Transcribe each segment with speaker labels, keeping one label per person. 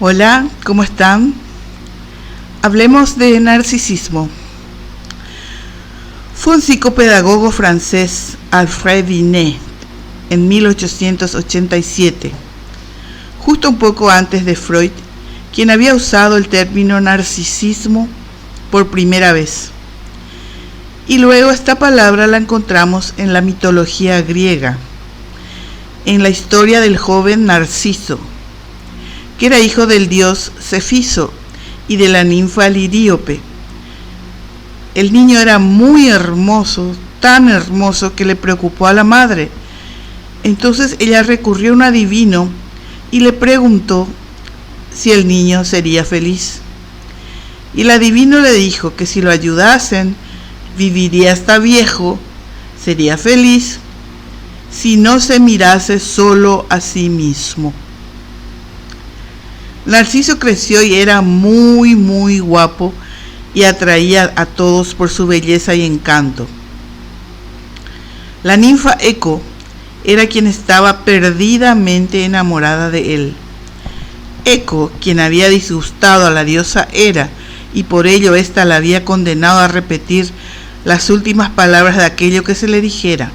Speaker 1: Hola, ¿cómo están? Hablemos de narcisismo. Fue un psicopedagogo francés, Alfred Binet, en 1887, justo un poco antes de Freud, quien había usado el término narcisismo por primera vez. Y luego esta palabra la encontramos en la mitología griega, en la historia del joven Narciso, que era hijo del dios Cefiso y de la ninfa Liríope. El niño era muy hermoso, tan hermoso que le preocupó a la madre. Entonces ella recurrió a un adivino y le preguntó si el niño sería feliz. Y el adivino le dijo que si lo ayudasen, viviría hasta viejo, sería feliz, si no se mirase solo a sí mismo. Narciso creció y era muy guapo y atraía a todos por su belleza y encanto. La ninfa Eco era quien estaba perdidamente enamorada de él. Eco, quien había disgustado a la diosa Hera y por ello ésta la había condenado a repetir las últimas palabras de aquello que se le dijera.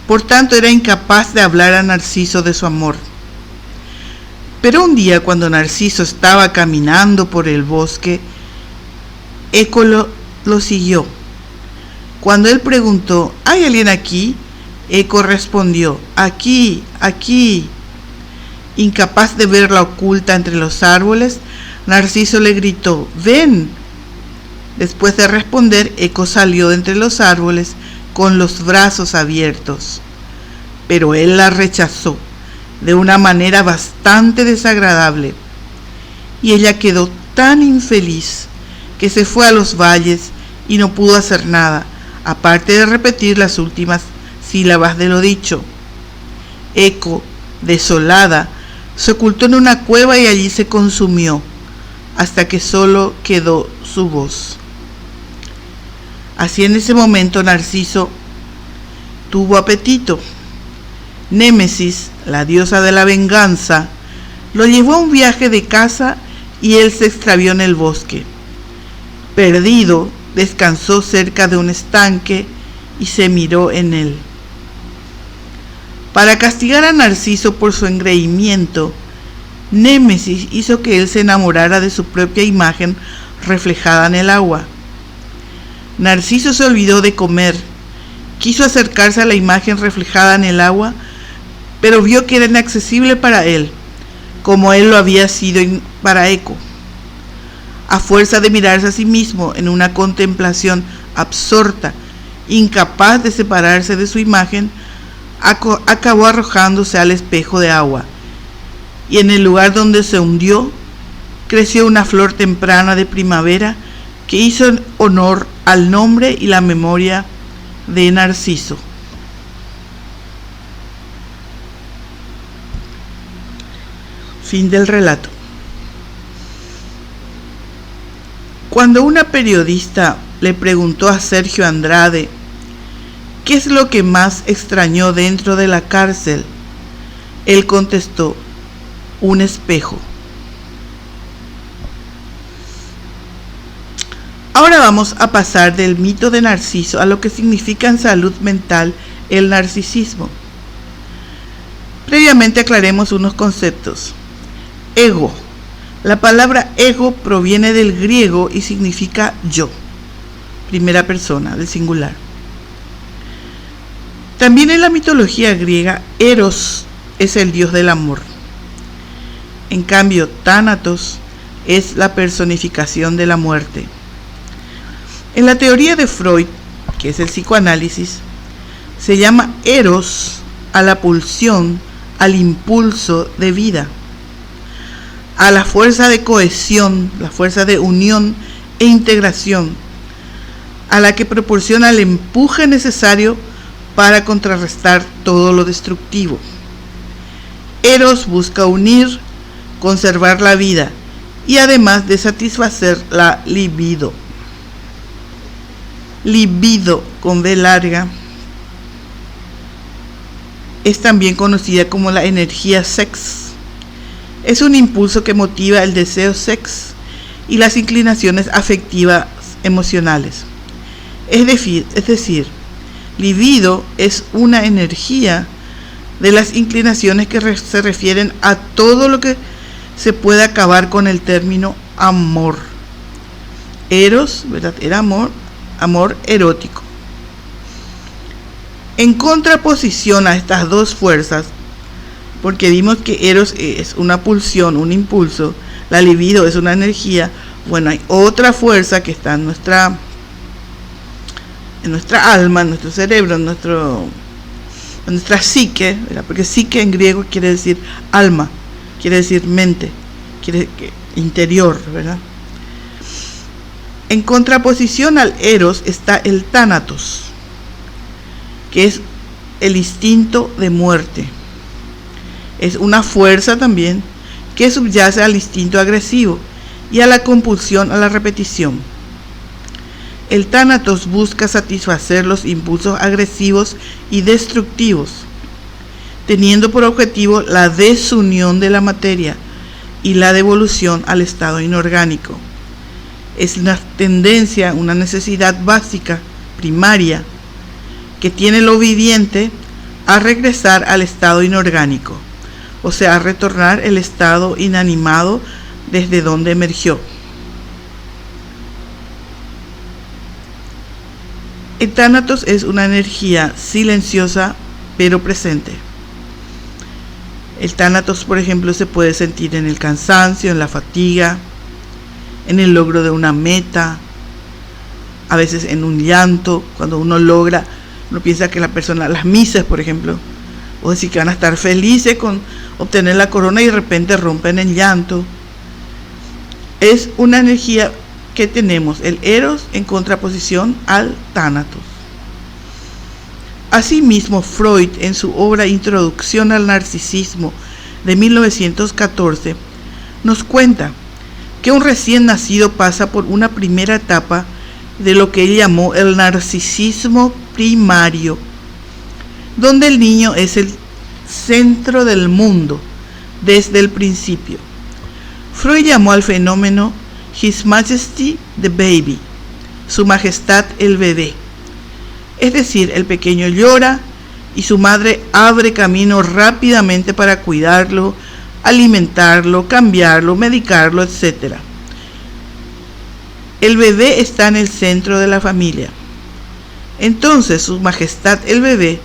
Speaker 1: Por tanto, era incapaz de hablar a Narciso de su amor. Pero un día, cuando Narciso estaba caminando por el bosque, Eco lo siguió. Cuando él preguntó: ¿hay alguien aquí?, Eco respondió: aquí. Incapaz de verla oculta entre los árboles, Narciso le gritó: ven. Después de responder, Eco salió de entre los árboles con los brazos abiertos. Pero él la rechazó de una manera bastante desagradable, y ella quedó tan infeliz que se fue a los valles y no pudo hacer nada, aparte de repetir las últimas sílabas de lo dicho. Eco, desolada, se ocultó en una cueva y allí se consumió, hasta que solo quedó su voz. Así, en ese momento, Narciso tuvo apetito. Némesis, la diosa de la venganza, lo llevó a un viaje de caza y él se extravió en el bosque. Perdido, descansó cerca de un estanque y se miró en él. Para castigar a Narciso por su engreimiento, Némesis hizo que él se enamorara de su propia imagen reflejada en el agua. Narciso se olvidó de comer, quiso acercarse a la imagen reflejada en el agua, pero vio que era inaccesible para él, como él lo había sido para Eco. A fuerza de mirarse a sí mismo en una contemplación absorta, incapaz de separarse de su imagen, acabó arrojándose al espejo de agua, y en el lugar donde se hundió, creció una flor temprana de primavera que hizo honor al nombre y la memoria de Narciso. Fin del relato. Cuando una periodista le preguntó a Sergio Andrade qué es lo que más extrañó dentro de la cárcel, él contestó: un espejo. Ahora vamos a pasar del mito de Narciso a lo que significa en salud mental el narcisismo. Previamente aclaremos unos conceptos. Ego. La palabra ego proviene del griego y significa yo, primera persona, del singular. También en la mitología griega, Eros es el dios del amor. En cambio, Tánatos es la personificación de la muerte. En la teoría de Freud, que es el psicoanálisis, se llama Eros a la pulsión, al impulso de vida, a la fuerza de cohesión, la fuerza de unión e integración, a la que proporciona el empuje necesario para contrarrestar todo lo destructivo. Eros busca unir, conservar la vida y además de satisfacer la libido. Libido con V larga es también conocida como la energía sex. Es un impulso que motiva el deseo sex y las inclinaciones afectivas emocionales. Es decir, libido es una energía de las inclinaciones que se refieren a todo lo que se puede acabar con el término amor. Eros, ¿verdad? Era amor erótico. En contraposición a estas dos fuerzas, porque vimos que Eros es una pulsión, un impulso, la libido es una energía, bueno, hay otra fuerza que está en nuestra alma, en nuestro cerebro, en nuestra psique, ¿verdad? Porque psique en griego quiere decir alma, quiere decir mente, quiere decir interior, ¿verdad? En contraposición al Eros está el Tánatos, que es el instinto de muerte. Es una fuerza también que subyace al instinto agresivo y a la compulsión a la repetición. El Tánatos busca satisfacer los impulsos agresivos y destructivos, teniendo por objetivo la desunión de la materia y la devolución al estado inorgánico. Es una tendencia, una necesidad básica, primaria, que tiene lo viviente a regresar al estado inorgánico, o sea, a retornar el estado inanimado desde donde emergió. El Tánatos es una energía silenciosa pero presente. El Tánatos, por ejemplo, se puede sentir en el cansancio, en la fatiga, en el logro de una meta, a veces en un llanto, cuando uno piensa que la persona, las misas, por ejemplo, o decir que van a estar felices con obtener la corona y de repente rompen en llanto. Es una energía que tenemos, el Eros en contraposición al Tánatos. Asimismo, Freud, en su obra Introducción al Narcisismo de 1914, nos cuenta que un recién nacido pasa por una primera etapa de lo que él llamó el narcisismo primario, donde el niño es el centro del mundo desde el principio. Freud llamó al fenómeno His Majesty the Baby, su majestad el bebé. Es decir, el pequeño llora y su madre abre camino rápidamente para cuidarlo, alimentarlo, cambiarlo, medicarlo, etc. El bebé está en el centro de la familia. Entonces, su majestad el bebé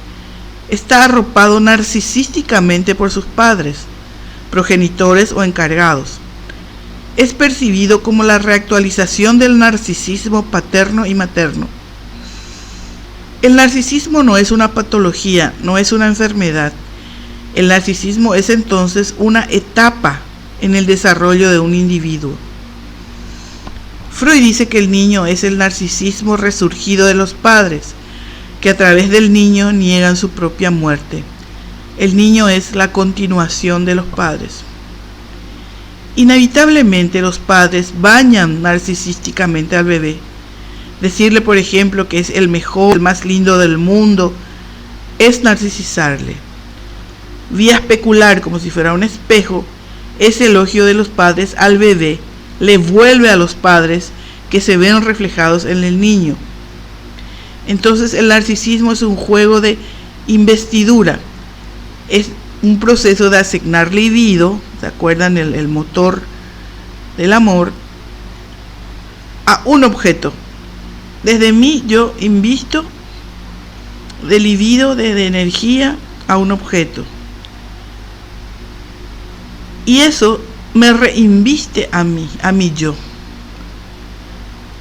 Speaker 1: está arropado narcisísticamente por sus padres, progenitores o encargados. Es percibido como la reactualización del narcisismo paterno y materno. El narcisismo no es una patología, no es una enfermedad. El narcisismo es entonces una etapa en el desarrollo de un individuo. Freud dice que el niño es el narcisismo resurgido de los padres, que a través del niño niegan su propia muerte. El niño es la continuación de los padres. Inevitablemente los padres bañan narcisísticamente al bebé. Decirle, por ejemplo, que es el mejor, el más lindo del mundo, es narcisizarle. Vía especular, como si fuera un espejo, ese elogio de los padres al bebé le vuelve a los padres que se ven reflejados en el niño. Entonces el narcisismo es un juego de investidura, es un proceso de asignar libido, ¿se acuerdan? El motor del amor, a un objeto. Desde mí yo invisto de libido, de energía, a un objeto. Y eso me reinviste a mí yo.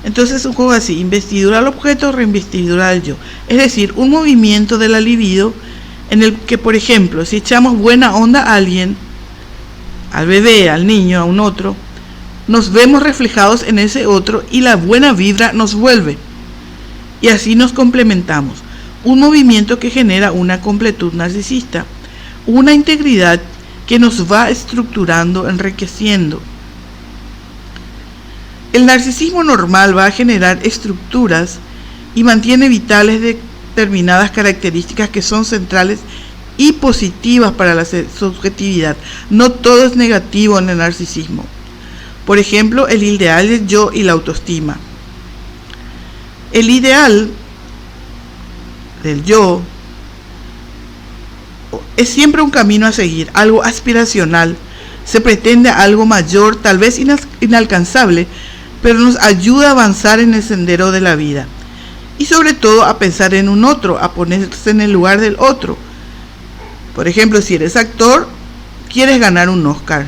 Speaker 1: Entonces es un juego así, investidura al objeto, reinvestidura al yo. Es decir, un movimiento de la libido en el que, por ejemplo, si echamos buena onda a alguien, al bebé, al niño, a un otro, nos vemos reflejados en ese otro y la buena vibra nos vuelve. Y así nos complementamos. Un movimiento que genera una completud narcisista, una integridad que nos va estructurando, enriqueciendo. El narcisismo normal va a generar estructuras y mantiene vitales determinadas características que son centrales y positivas para la subjetividad. No todo es negativo en el narcisismo. Por ejemplo, el ideal del yo y la autoestima. El ideal del yo es siempre un camino a seguir, algo aspiracional. Se pretende algo mayor, tal vez inalcanzable, pero nos ayuda a avanzar en el sendero de la vida. Y sobre todo a pensar en un otro, a ponerse en el lugar del otro. Por ejemplo, si eres actor, quieres ganar un Oscar.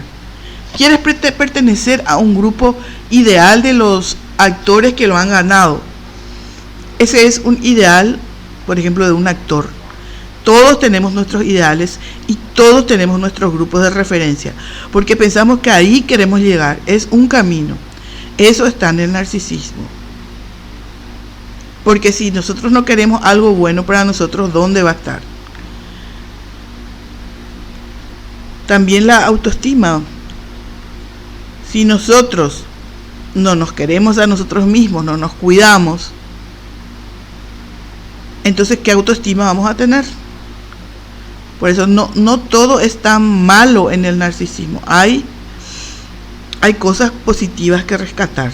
Speaker 1: Quieres pertenecer a un grupo ideal de los actores que lo han ganado. Ese es un ideal, por ejemplo, de un actor. Todos tenemos nuestros ideales y todos tenemos nuestros grupos de referencia, porque pensamos que ahí queremos llegar. Es un camino. Eso está en el narcisismo. Porque si nosotros no queremos algo bueno para nosotros, ¿dónde va a estar? También la autoestima. Si nosotros no nos queremos a nosotros mismos, no nos cuidamos, entonces ¿qué autoestima vamos a tener? Por eso no todo es tan malo en el narcisismo. Hay cosas positivas que rescatar.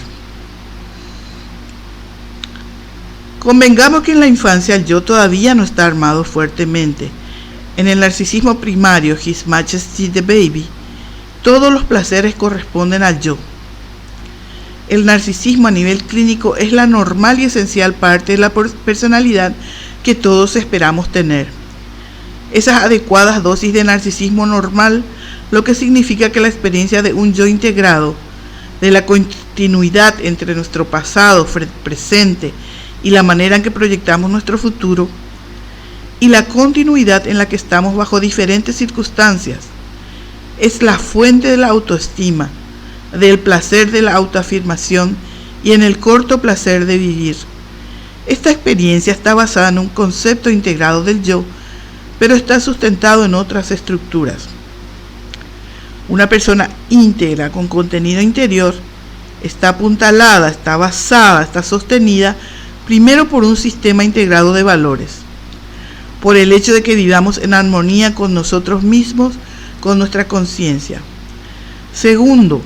Speaker 1: Convengamos que en la infancia el yo todavía no está armado fuertemente. En el narcisismo primario, His Majesty the Baby, todos los placeres corresponden al yo. El narcisismo a nivel clínico es la normal y esencial parte de la personalidad que todos esperamos tener. Esas adecuadas dosis de narcisismo normal, lo que significa que la experiencia de un yo integrado, de la continuidad entre nuestro pasado, presente y la manera en que proyectamos nuestro futuro, y la continuidad en la que estamos bajo diferentes circunstancias, es la fuente de la autoestima, del placer de la autoafirmación y en el corto placer de vivir. Esta experiencia está basada en un concepto integrado del yo, pero está sustentado en otras estructuras. Una persona íntegra con contenido interior está apuntalada, está basada, está sostenida primero por un sistema integrado de valores, por el hecho de que vivamos en armonía con nosotros mismos, con nuestra conciencia. Segundo,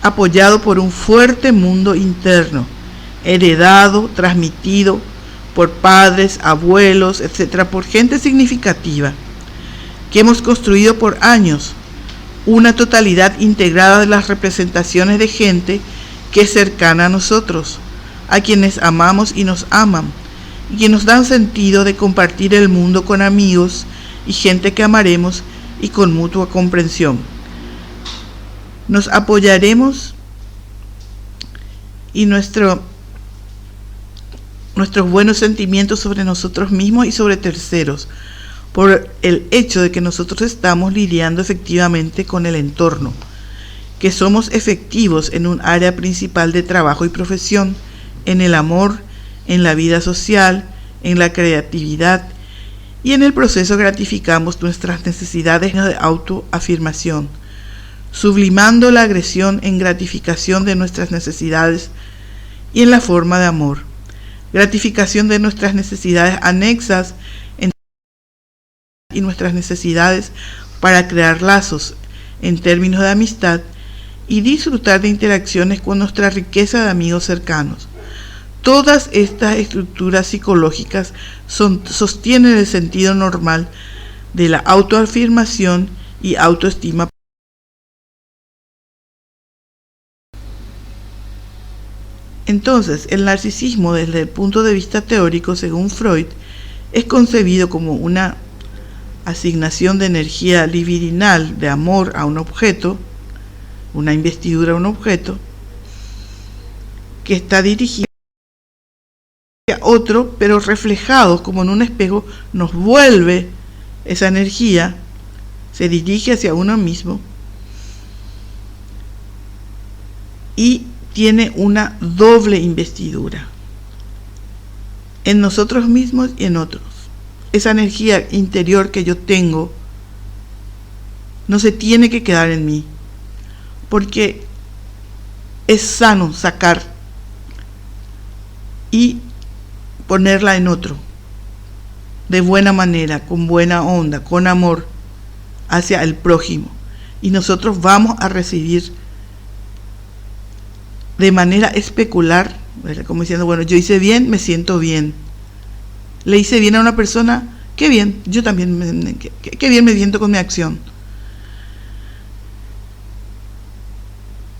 Speaker 1: apoyado por un fuerte mundo interno, heredado, transmitido por padres, abuelos, etcétera, por gente significativa, que hemos construido por años, una totalidad integrada de las representaciones de gente que es cercana a nosotros, a quienes amamos y nos aman, y que nos dan sentido de compartir el mundo con amigos y gente que amaremos y con mutua comprensión. Nos apoyaremos y nuestros buenos sentimientos sobre nosotros mismos y sobre terceros, por el hecho de que nosotros estamos lidiando efectivamente con el entorno, que somos efectivos en un área principal de trabajo y profesión, en el amor, en la vida social, en la creatividad, y en el proceso gratificamos nuestras necesidades de autoafirmación, sublimando la agresión en gratificación de nuestras necesidades y en la forma de amor, gratificación de nuestras necesidades anexas y nuestras necesidades para crear lazos en términos de amistad y disfrutar de interacciones con nuestra riqueza de amigos cercanos. Todas estas estructuras psicológicas sostienen el sentido normal de la autoafirmación y autoestima. Entonces, el narcisismo desde el punto de vista teórico, según Freud, es concebido como una asignación de energía libidinal de amor a un objeto, una investidura a un objeto, que está dirigida a otro, pero reflejado como en un espejo, nos vuelve esa energía, se dirige hacia uno mismo y tiene una doble investidura en nosotros mismos y en otros. Esa energía interior que yo tengo no se tiene que quedar en mí, porque es sano sacar y ponerla en otro. de buena manera, con buena onda, con amor hacia el prójimo. Y nosotros vamos a recibir de manera especular, ¿verdad? Como diciendo, bueno, yo hice bien, me siento bien. Le hice bien a una persona, qué bien, yo también, qué bien me siento con mi acción.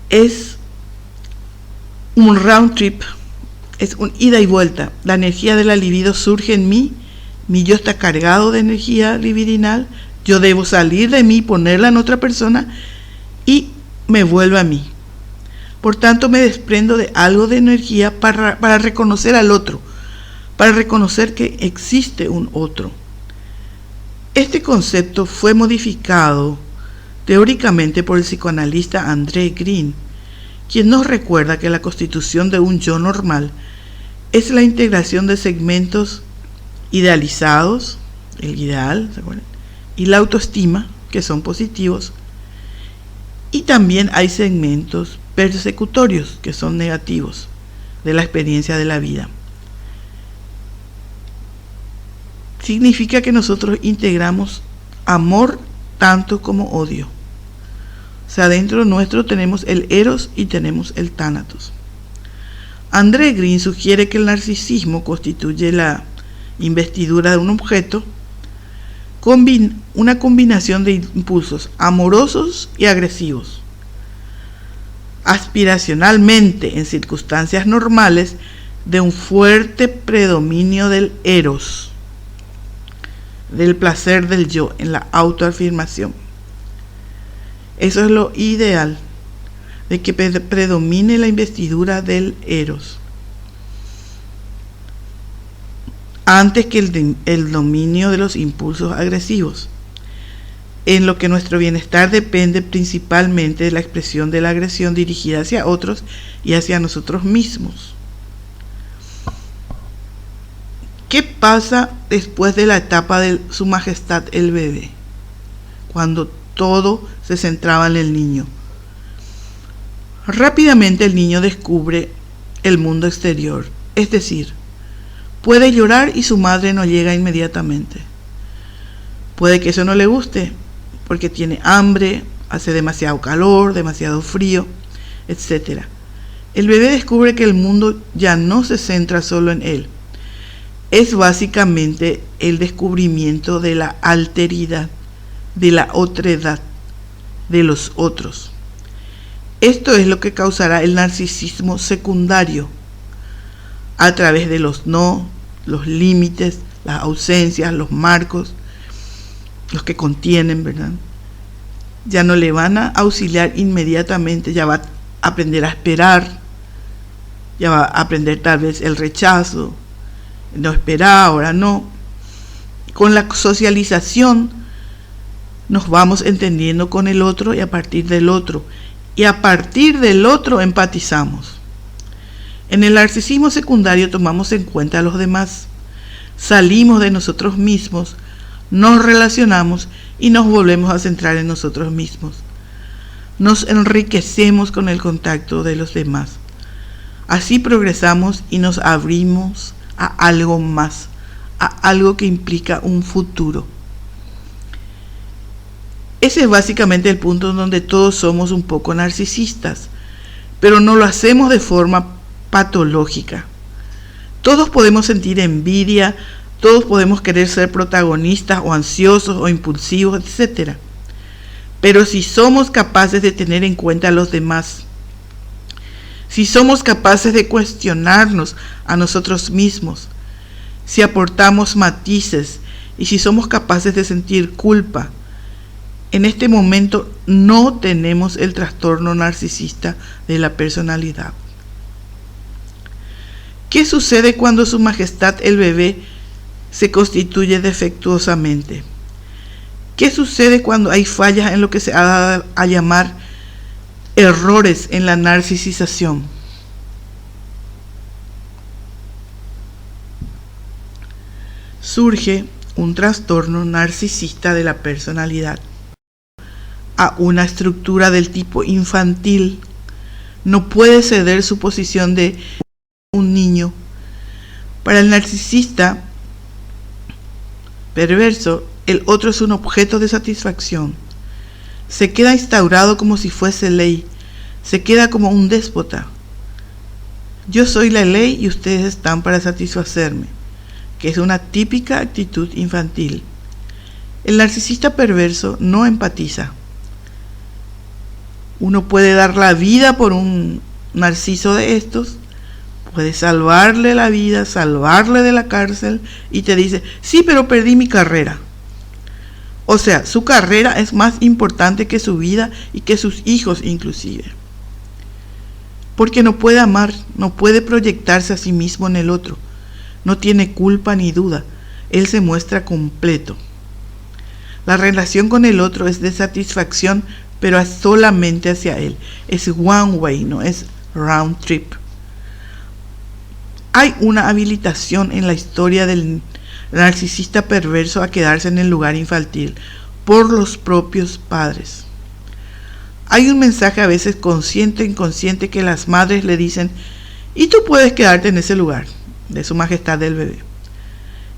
Speaker 1: Es un round trip, es un ida y vuelta. La energía de la libido surge en mí, mi yo está cargado de energía libidinal, yo debo salir de mí, ponerla en otra persona y me vuelve a mí. Por tanto, me desprendo de algo de energía para reconocer al otro, para reconocer que existe un otro. Este concepto fue modificado teóricamente por el psicoanalista André Green, quien nos recuerda que la constitución de un yo normal es la integración de segmentos idealizados, el ideal, ¿se acuerdan?, y la autoestima, que son positivos, y también hay segmentos persecutorios, que son negativos, de la experiencia de la vida. Significa que nosotros integramos amor tanto como odio. O sea, dentro nuestro tenemos el eros y tenemos el tánatos. André Green sugiere que el narcisismo constituye la investidura de un objeto, una combinación de impulsos amorosos y agresivos. Aspiracionalmente, en circunstancias normales, de un fuerte predominio del eros, del placer del yo, en la autoafirmación. Eso es lo ideal, de que predomine la investidura del eros, antes que el dominio de los impulsos agresivos, en lo que nuestro bienestar depende principalmente de la expresión de la agresión dirigida hacia otros y hacia nosotros mismos. ¿Qué pasa después de la etapa de Su Majestad el bebé? Cuando todo se centraba en el niño. Rápidamente el niño descubre el mundo exterior, es decir, puede llorar y su madre no llega inmediatamente. Puede que eso no le guste, porque tiene hambre, hace demasiado calor, demasiado frío, etc. El bebé descubre que el mundo ya no se centra solo en él. Es básicamente el descubrimiento de la alteridad, de la otredad, de los otros. Esto es lo que causará el narcisismo secundario, a través de los no, los límites, las ausencias, los marcos, los que contienen, ¿verdad? Ya no le van a auxiliar inmediatamente, ya va a aprender a esperar, ya va a aprender tal vez el rechazo, no esperar, ahora no. Con la socialización nos vamos entendiendo con el otro y a partir del otro. Y a partir del otro empatizamos. En el narcisismo secundario tomamos en cuenta a los demás, salimos de nosotros mismos, nos relacionamos y nos volvemos a centrar en nosotros mismos. Nos enriquecemos con el contacto de los demás. Así progresamos y nos abrimos a algo más, a algo que implica un futuro. Ese es básicamente el punto en donde todos somos un poco narcisistas, pero no lo hacemos de forma patológica. Todos podemos sentir envidia, todos podemos querer ser protagonistas o ansiosos o impulsivos, etc. Pero si somos capaces de tener en cuenta a los demás, si somos capaces de cuestionarnos a nosotros mismos, si aportamos matices y si somos capaces de sentir culpa, en este momento no tenemos el trastorno narcisista de la personalidad. ¿Qué sucede cuando Su Majestad el bebé se constituye defectuosamente? ¿Qué sucede cuando hay fallas en lo que se ha dado a llamar errores en la narcisización? Surge un trastorno narcisista de la personalidad, a una estructura del tipo infantil. No puede ceder su posición de un niño. Para el narcisista, perverso, el otro es un objeto de satisfacción. Se queda instaurado como si fuese ley, se queda como un déspota. Yo soy la ley y ustedes están para satisfacerme, que es una típica actitud infantil. El narcisista perverso no empatiza. Uno puede dar la vida por un narciso de estos, puede salvarle la vida, salvarle de la cárcel, y te dice, sí, pero perdí mi carrera. O sea, su carrera es más importante que su vida y que sus hijos inclusive. Porque no puede amar, no puede proyectarse a sí mismo en el otro. No tiene culpa ni duda. Él se muestra completo. La relación con el otro es de satisfacción, pero es solamente hacia él. Es one way, no es round trip. Hay una habilitación en la historia del narcisista perverso a quedarse en el lugar infantil por los propios padres. Hay un mensaje a veces consciente e inconsciente que las madres le dicen, y tú puedes quedarte en ese lugar, de su majestad del bebé.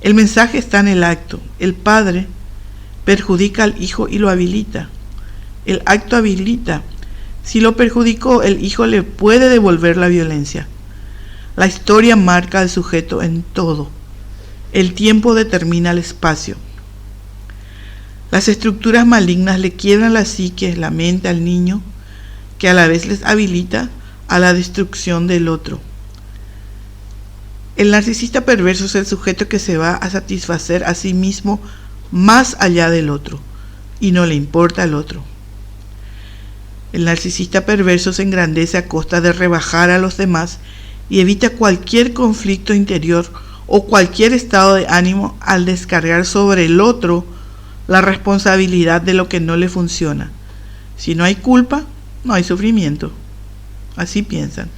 Speaker 1: El mensaje está en el acto. El padre perjudica al hijo y lo habilita. El acto habilita. Si lo perjudicó, el hijo le puede devolver la violencia. La historia marca al sujeto en todo. El tiempo determina el espacio. Las estructuras malignas le quiebran la psique, la mente al niño, que a la vez les habilita a la destrucción del otro. El narcisista perverso es el sujeto que se va a satisfacer a sí mismo más allá del otro, y no le importa al otro. El narcisista perverso se engrandece a costa de rebajar a los demás y evita cualquier conflicto interior o cualquier estado de ánimo al descargar sobre el otro la responsabilidad de lo que no le funciona. Si no hay culpa, no hay sufrimiento. Así piensan.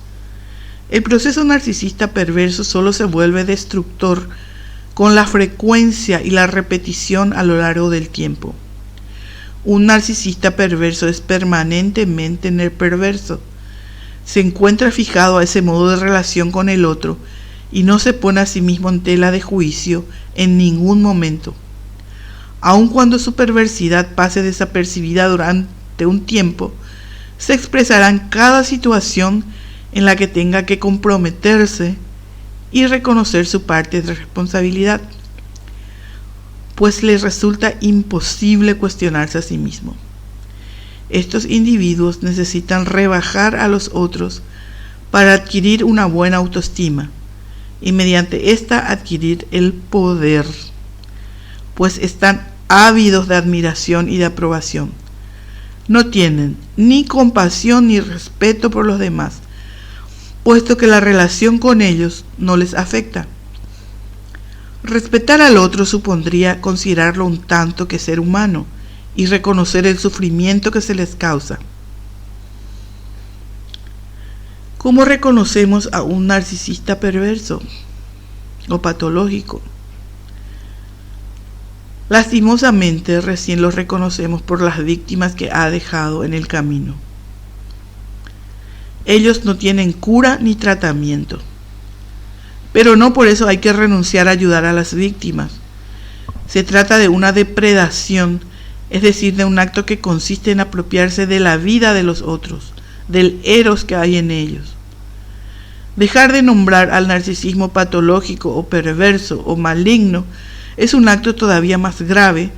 Speaker 1: El proceso narcisista perverso solo se vuelve destructor con la frecuencia y la repetición a lo largo del tiempo. Un narcisista perverso es permanentemente perverso. Se encuentra fijado a ese modo de relación con el otro y no se pone a sí mismo en tela de juicio en ningún momento. Aun cuando su perversidad pase desapercibida durante un tiempo, se expresará en cada situación en la que tenga que comprometerse y reconocer su parte de responsabilidad, pues les resulta imposible cuestionarse a sí mismo. Estos individuos necesitan rebajar a los otros para adquirir una buena autoestima y mediante esta adquirir el poder, pues están ávidos de admiración y de aprobación. No tienen ni compasión ni respeto por los demás, puesto que la relación con ellos no les afecta. Respetar al otro supondría considerarlo un tanto que ser humano y reconocer el sufrimiento que se les causa. ¿Cómo reconocemos a un narcisista perverso o patológico? Lastimosamente, recién los reconocemos por las víctimas que ha dejado en el camino. Ellos no tienen cura ni tratamiento, pero no por eso hay que renunciar a ayudar a las víctimas. Se trata de una depredación, es decir, de un acto que consiste en apropiarse de la vida de los otros, del eros que hay en ellos. Dejar de nombrar al narcisismo patológico o perverso o maligno es un acto todavía más grave,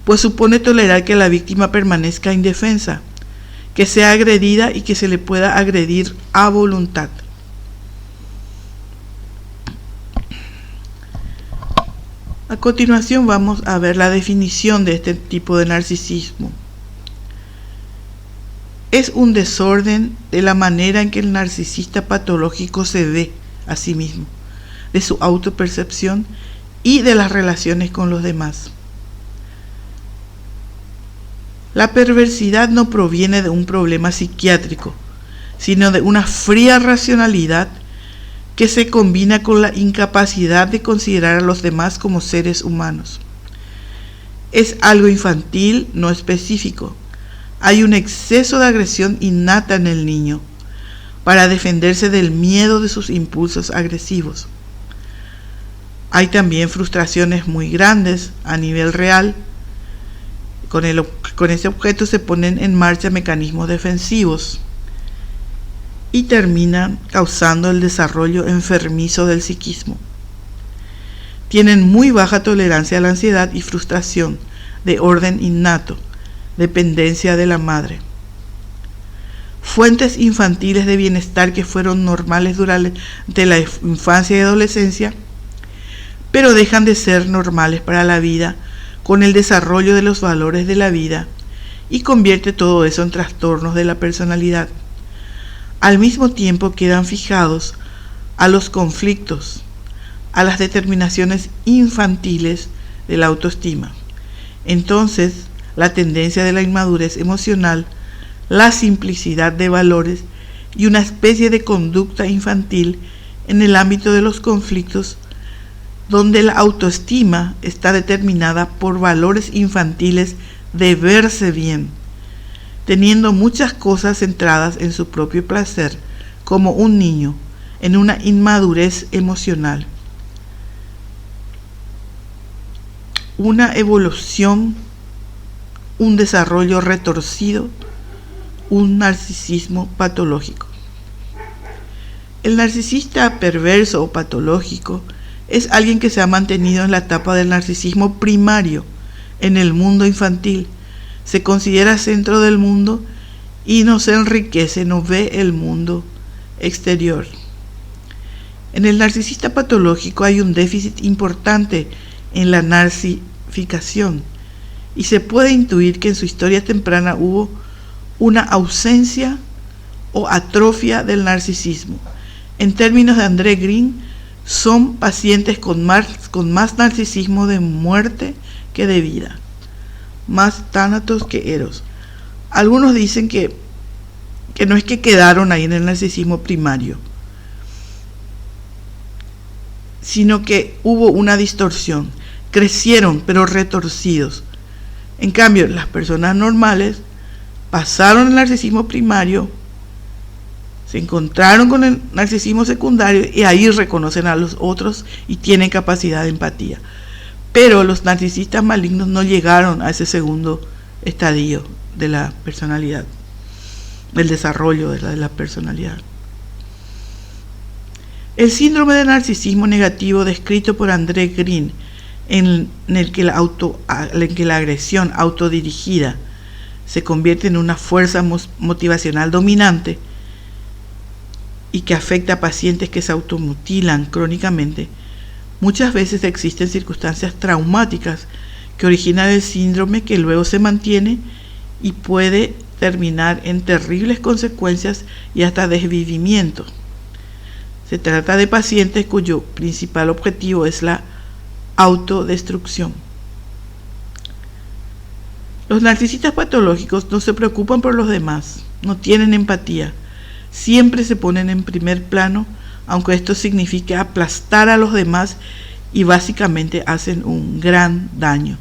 Speaker 1: pues supone tolerar que la víctima permanezca indefensa, que sea agredida y que se le pueda agredir a voluntad. A continuación vamos a ver la definición de este tipo de narcisismo. Es un desorden de la manera en que el narcisista patológico se ve a sí mismo, de su autopercepción y de las relaciones con los demás. La perversidad no proviene de un problema psiquiátrico, sino de una fría racionalidad que se combina con la incapacidad de considerar a los demás como seres humanos. Es algo infantil, no específico. Hay un exceso de agresión innata en el niño para defenderse del miedo de sus impulsos agresivos. Hay también frustraciones muy grandes a nivel real. Con ese objeto se ponen en marcha mecanismos defensivos y terminan causando el desarrollo enfermizo del psiquismo. Tienen muy baja tolerancia a la ansiedad y frustración de orden innato, dependencia de la madre. Fuentes infantiles de bienestar que fueron normales durante la infancia y adolescencia, pero dejan de ser normales para la vida con el desarrollo de los valores de la vida y convierte todo eso en trastornos de la personalidad. Al mismo tiempo quedan fijados a los conflictos, a las determinaciones infantiles de la autoestima. Entonces, la tendencia de la inmadurez emocional, la simplicidad de valores y una especie de conducta infantil en el ámbito de los conflictos, donde la autoestima está determinada por valores infantiles de verse bien, teniendo muchas cosas centradas en su propio placer, como un niño, en una inmadurez emocional. Una evolución, un desarrollo retorcido, un narcisismo patológico. El narcisista perverso o patológico es alguien que se ha mantenido en la etapa del narcisismo primario en el mundo infantil, se considera centro del mundo y no se enriquece, no ve el mundo exterior. En el narcisista patológico hay un déficit importante en la narcificación y se puede intuir que en su historia temprana hubo una ausencia o atrofia del narcisismo. En términos de André Green, son pacientes con más narcisismo de muerte que de vida, más tánatos que eros. Algunos dicen que no es que quedaron ahí en el narcisismo primario, sino que hubo una distorsión, crecieron pero retorcidos. En cambio, las personas normales pasaron el narcisismo primario, se encontraron con el narcisismo secundario y ahí reconocen a los otros y tienen capacidad de empatía. Pero los narcisistas malignos no llegaron a ese segundo estadio de la personalidad, del desarrollo de la personalidad. El síndrome de narcisismo negativo descrito por André Green, en el que la agresión autodirigida se convierte en una fuerza motivacional dominante y que afecta a pacientes que se automutilan crónicamente, muchas veces existen circunstancias traumáticas que originan el síndrome que luego se mantiene y puede terminar en terribles consecuencias y hasta desvivimiento. Se trata de pacientes cuyo principal objetivo es la autodestrucción. Los narcisistas patológicos no se preocupan por los demás, no tienen empatía, siempre se ponen en primer plano, aunque esto signifique aplastar a los demás y básicamente hacen un gran daño.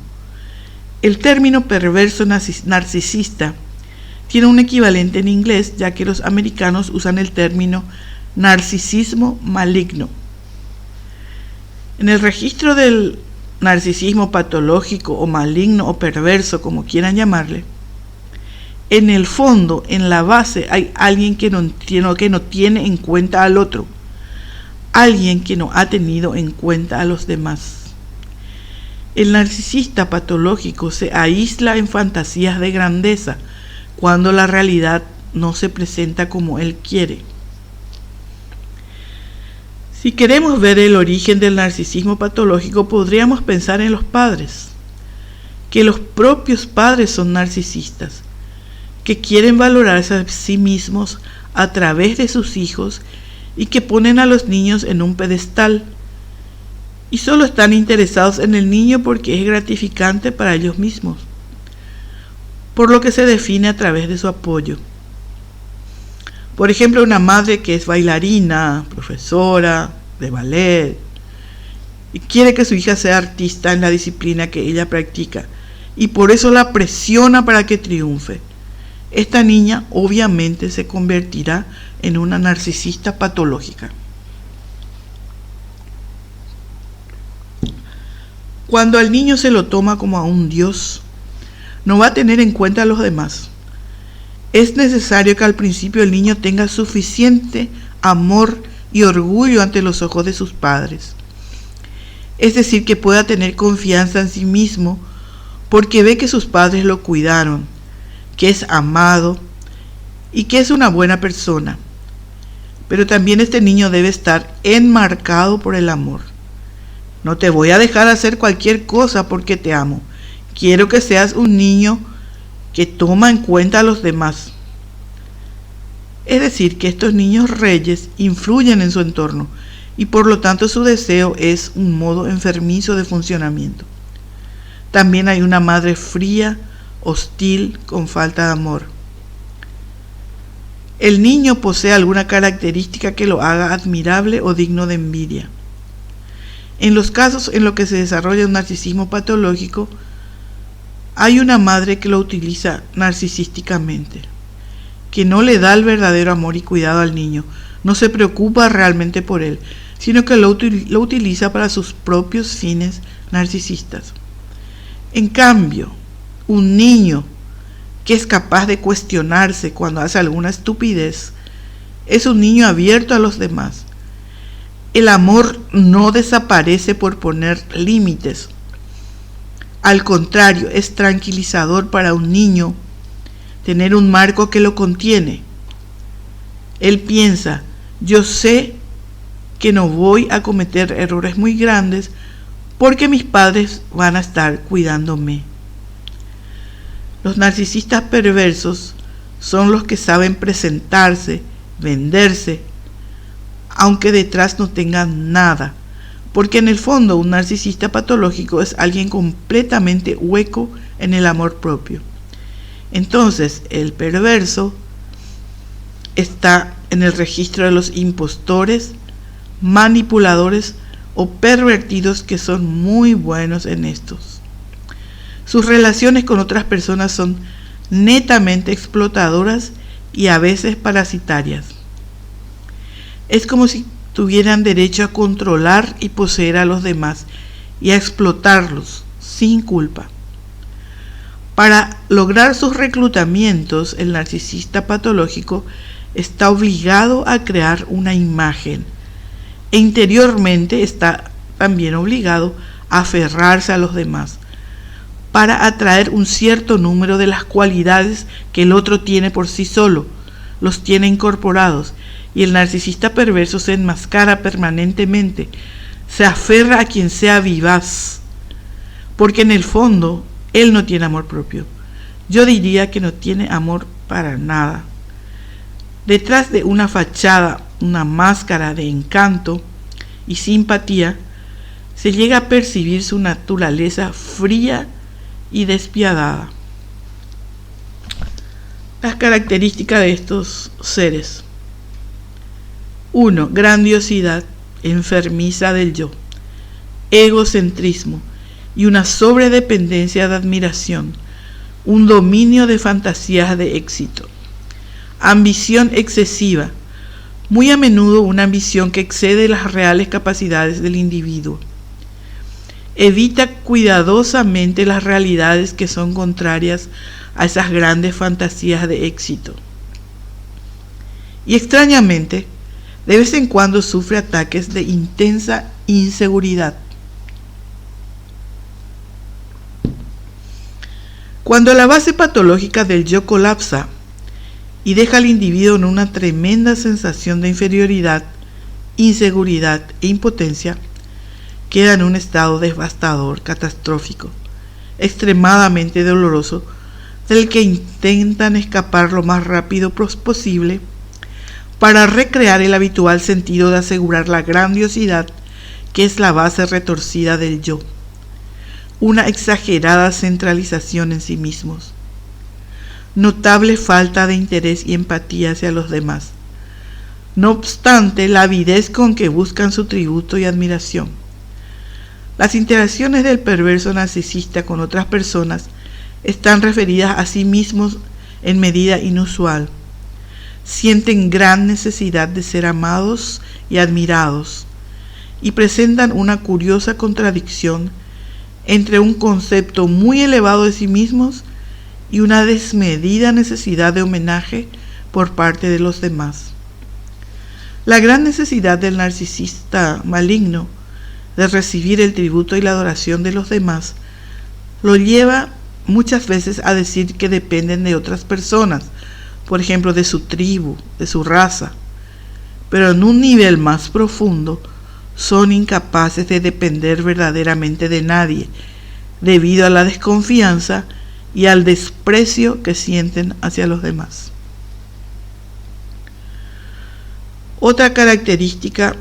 Speaker 1: El término perverso narcisista tiene un equivalente en inglés, ya que los americanos usan el término narcisismo maligno. En el registro del narcisismo patológico o maligno o perverso, como quieran llamarle, en el fondo, en la base, hay alguien que no tiene en cuenta al otro, alguien que no ha tenido en cuenta a los demás. El narcisista patológico se aísla en fantasías de grandeza cuando la realidad no se presenta como él quiere. Si queremos ver el origen del narcisismo patológico, podríamos pensar en los padres, que los propios padres son narcisistas, que quieren valorarse a sí mismos a través de sus hijos y que ponen a los niños en un pedestal y solo están interesados en el niño porque es gratificante para ellos mismos, por lo que se define a través de su apoyo. Por ejemplo, una madre que es bailarina, profesora de ballet, y quiere que su hija sea artista en la disciplina que ella practica, y por eso la presiona para que triunfe. Esta niña obviamente se convertirá en una narcisista patológica. Cuando al niño se lo toma como a un Dios, no va a tener en cuenta a los demás. Es necesario que al principio el niño tenga suficiente amor y orgullo ante los ojos de sus padres. Es decir, que pueda tener confianza en sí mismo porque ve que sus padres lo cuidaron, que es amado y que es una buena persona. Pero también este niño debe estar enmarcado por el amor. No te voy a dejar hacer cualquier cosa porque te amo. Quiero que seas un niño que toma en cuenta a los demás. Es decir, que estos niños reyes influyen en su entorno y por lo tanto su deseo es un modo enfermizo de funcionamiento. También hay una madre fría, hostil, con falta de amor. El niño posee alguna característica que lo haga admirable o digno de envidia. En los casos en los que se desarrolla un narcisismo patológico, hay una madre que lo utiliza narcisísticamente, que no le da el verdadero amor y cuidado al niño, no se preocupa realmente por él, sino que lo utiliza para sus propios fines narcisistas. En cambio, un niño que es capaz de cuestionarse cuando hace alguna estupidez es un niño abierto a los demás. El amor no desaparece por poner límites. Al contrario, es tranquilizador para un niño tener un marco que lo contiene. Él piensa, yo sé que no voy a cometer errores muy grandes porque mis padres van a estar cuidándome. Los narcisistas perversos son los que saben presentarse, venderse, aunque detrás no tengan nada, porque en el fondo un narcisista patológico es alguien completamente hueco en el amor propio. Entonces el perverso está en el registro de los impostores, manipuladores o pervertidos que son muy buenos en estos. Sus relaciones con otras personas son netamente explotadoras y a veces parasitarias. Es como si tuvieran derecho a controlar y poseer a los demás y a explotarlos sin culpa. Para lograr sus reclutamientos, el narcisista patológico está obligado a crear una imagen e interiormente está también obligado a aferrarse a los demás para atraer un cierto número de las cualidades que el otro tiene por sí solo, los tiene incorporados, y el narcisista perverso se enmascara permanentemente, se aferra a quien sea vivaz, porque en el fondo él no tiene amor propio. Yo diría que no tiene amor para nada. Detrás de una fachada, una máscara de encanto y simpatía, se llega a percibir su naturaleza fría y despiadada. Las características de estos seres: 1. Grandiosidad enfermiza del yo, egocentrismo y una sobredependencia de admiración, un dominio de fantasías de éxito. Ambición excesiva, muy a menudo una ambición que excede las reales capacidades del individuo. Evita cuidadosamente las realidades que son contrarias a esas grandes fantasías de éxito. Y extrañamente, de vez en cuando sufre ataques de intensa inseguridad. Cuando la base patológica del yo colapsa y deja al individuo en una tremenda sensación de inferioridad, inseguridad e impotencia, queda en un estado devastador, catastrófico, extremadamente doloroso, del que intentan escapar lo más rápido posible para recrear el habitual sentido de asegurar la grandiosidad que es la base retorcida del yo, una exagerada centralización en sí mismos, notable falta de interés y empatía hacia los demás, no obstante la avidez con que buscan su tributo y admiración. Las interacciones del perverso narcisista con otras personas están referidas a sí mismos en medida inusual. Sienten gran necesidad de ser amados y admirados y presentan una curiosa contradicción entre un concepto muy elevado de sí mismos y una desmedida necesidad de homenaje por parte de los demás. La gran necesidad del narcisista maligno de recibir el tributo y la adoración de los demás lo lleva muchas veces a decir que dependen de otras personas, por ejemplo de su tribu, de su raza, pero en un nivel más profundo son incapaces de depender verdaderamente de nadie, debido a la desconfianza y al desprecio que sienten hacia los demás. Otra característica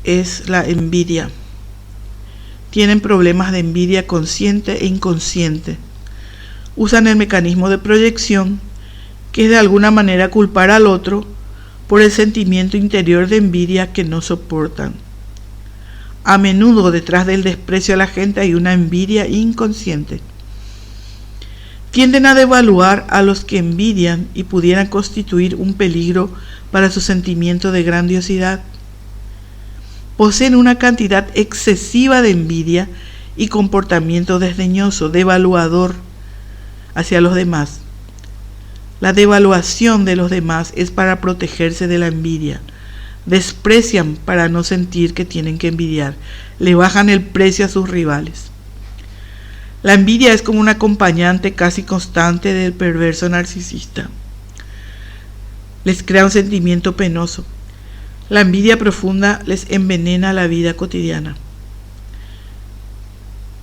Speaker 1: es la envidia. Tienen problemas de envidia consciente e inconsciente. Usan el mecanismo de proyección, que es de alguna manera culpar al otro por el sentimiento interior de envidia que no soportan. A menudo detrás del desprecio a la gente hay una envidia inconsciente. Tienden a devaluar a los que envidian y pudieran constituir un peligro para su sentimiento de grandiosidad. Poseen una cantidad excesiva de envidia y comportamiento desdeñoso, devaluador hacia los demás. La devaluación de los demás es para protegerse de la envidia. Desprecian para no sentir que tienen que envidiar. Le bajan el precio a sus rivales. La envidia es como un acompañante casi constante del perverso narcisista. Les crea un sentimiento penoso. La envidia profunda les envenena la vida cotidiana.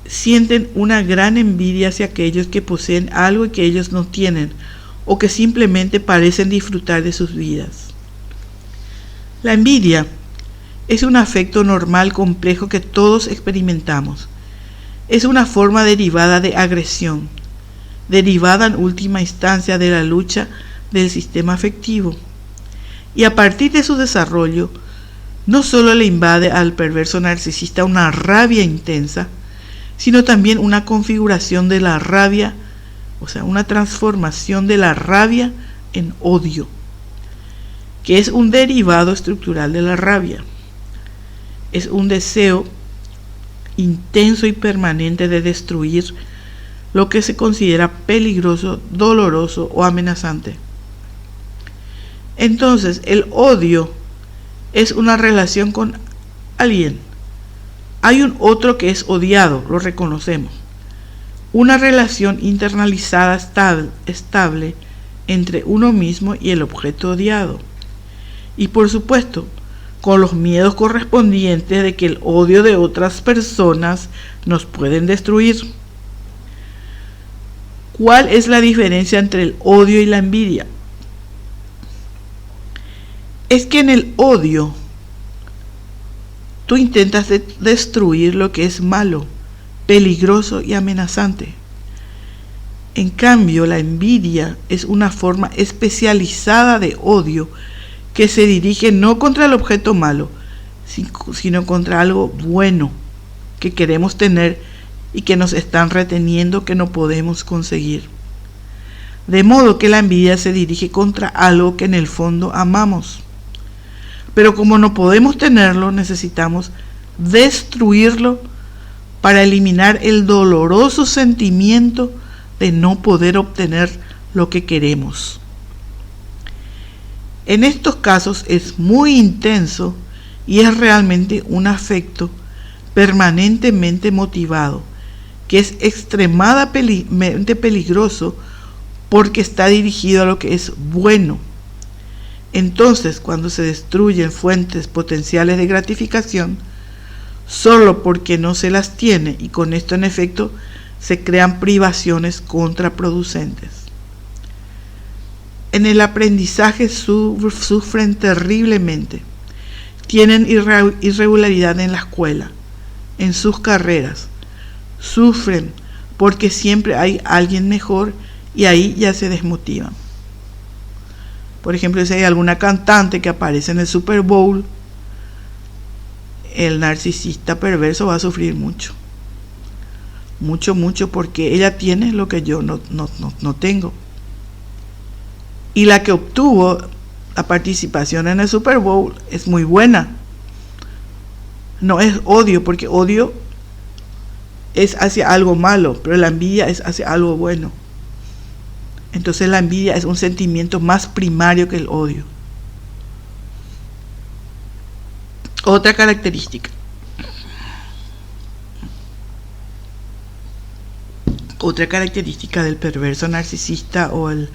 Speaker 1: Sienten una gran envidia hacia aquellos que poseen algo que ellos no tienen o que simplemente parecen disfrutar de sus vidas. La envidia es un afecto normal complejo que todos experimentamos. Es una forma derivada de agresión, derivada en última instancia de la lucha del sistema afectivo. Y a partir de su desarrollo, no solo le invade al perverso narcisista una rabia intensa, sino también una configuración de la rabia, o sea, una transformación de la rabia en odio, que es un derivado estructural de la rabia. Es un deseo intenso y permanente de destruir lo que se considera peligroso, doloroso o amenazante. Entonces, el odio es una relación con alguien. Hay un otro que es odiado, lo reconocemos. Una relación internalizada estable entre uno mismo y el objeto odiado. Y por supuesto, con los miedos correspondientes de que el odio de otras personas nos pueden destruir. ¿Cuál es la diferencia entre el odio y la envidia? Es que en el odio tú intentas destruir lo que es malo, peligroso y amenazante. En cambio, la envidia es una forma especializada de odio que se dirige no contra el objeto malo, sino contra algo bueno que queremos tener y que nos están reteniendo, que no podemos conseguir. De modo que la envidia se dirige contra algo que en el fondo amamos. Pero como no podemos tenerlo, necesitamos destruirlo para eliminar el doloroso sentimiento de no poder obtener lo que queremos. En estos casos es muy intenso y es realmente un afecto permanentemente motivado, que es extremadamente peligroso porque está dirigido a lo que es bueno. Entonces, cuando se destruyen fuentes potenciales de gratificación, solo porque no se las tiene, y con esto en efecto se crean privaciones contraproducentes. En el aprendizaje sufren terriblemente, tienen irregularidad en la escuela, en sus carreras, sufren porque siempre hay alguien mejor y ahí ya se desmotivan. Por ejemplo, si hay alguna cantante que aparece en el Super Bowl, el narcisista perverso va a sufrir mucho, porque ella tiene lo que yo no tengo. Y la que obtuvo la participación en el Super Bowl es muy buena. No es odio, porque odio es hacia algo malo, pero la envidia es hacia algo bueno. Entonces la envidia es un sentimiento más primario que el odio. Otra característica. Otra característica del perverso narcisista o el